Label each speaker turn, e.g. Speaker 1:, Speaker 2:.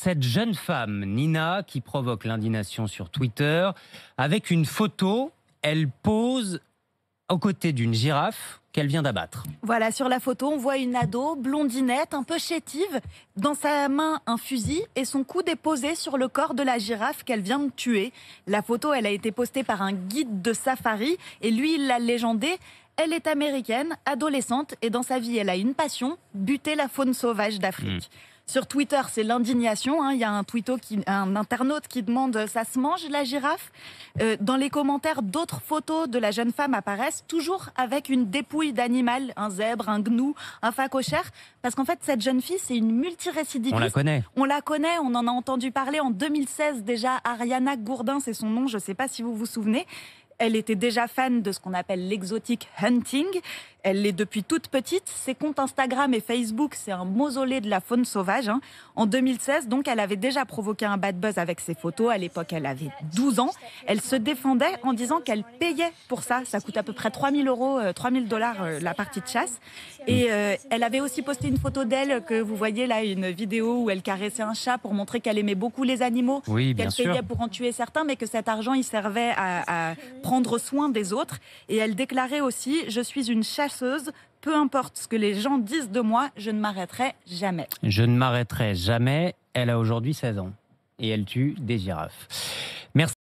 Speaker 1: cette jeune femme, Nina, qui provoque l'indignation sur Twitter. Avec une photo, elle pose aux côtés d'une girafe qu'elle vient d'abattre.
Speaker 2: Voilà, sur la photo, on voit une ado, blondinette, un peu chétive, dans sa main un fusil et son coude est posé sur le corps de la girafe qu'elle vient de tuer. La photo, elle a été postée par un guide de safari et lui, il l'a légendée. Elle est américaine, adolescente et dans sa vie, elle a une passion, buter la faune sauvage d'Afrique. Sur Twitter, c'est l'indignation. Il y a un internaute qui demande « ça se mange la girafe ?» Dans les commentaires, d'autres photos de la jeune femme apparaissent, toujours avec une dépouille d'animal, un zèbre, un gnou, un phacochère. Parce qu'en fait, cette jeune fille, c'est une multirécidiviste.
Speaker 1: On la connaît.
Speaker 2: On la connaît, on en a entendu parler en 2016 déjà. Ariana Gourdin, c'est son nom, je ne sais pas si vous vous souvenez. Elle était déjà fan de ce qu'on appelle l'exotic hunting. Elle l'est depuis toute petite. Ses comptes Instagram et Facebook, c'est un mausolée de la faune sauvage. En 2016, donc, elle avait déjà provoqué un bad buzz avec ses photos. À l'époque, elle avait 12 ans. Elle se défendait en disant qu'elle payait pour ça. Ça coûte à peu près 3 000 €, 3 000 $ la partie de chasse. Et elle avait aussi posté une photo d'elle que vous voyez là, une vidéo où elle caressait un chat pour montrer qu'elle aimait beaucoup les animaux,
Speaker 1: Oui, bien
Speaker 2: qu'elle
Speaker 1: sûr.
Speaker 2: payait pour en tuer certains, mais que cet argent, il servait à prendre soin des autres. Et elle déclarait aussi « Je suis une chasseuse, peu importe ce que les gens disent de moi, je ne m'arrêterai jamais ».
Speaker 1: Je ne m'arrêterai jamais. Elle a aujourd'hui 16 ans et elle tue des girafes. Merci.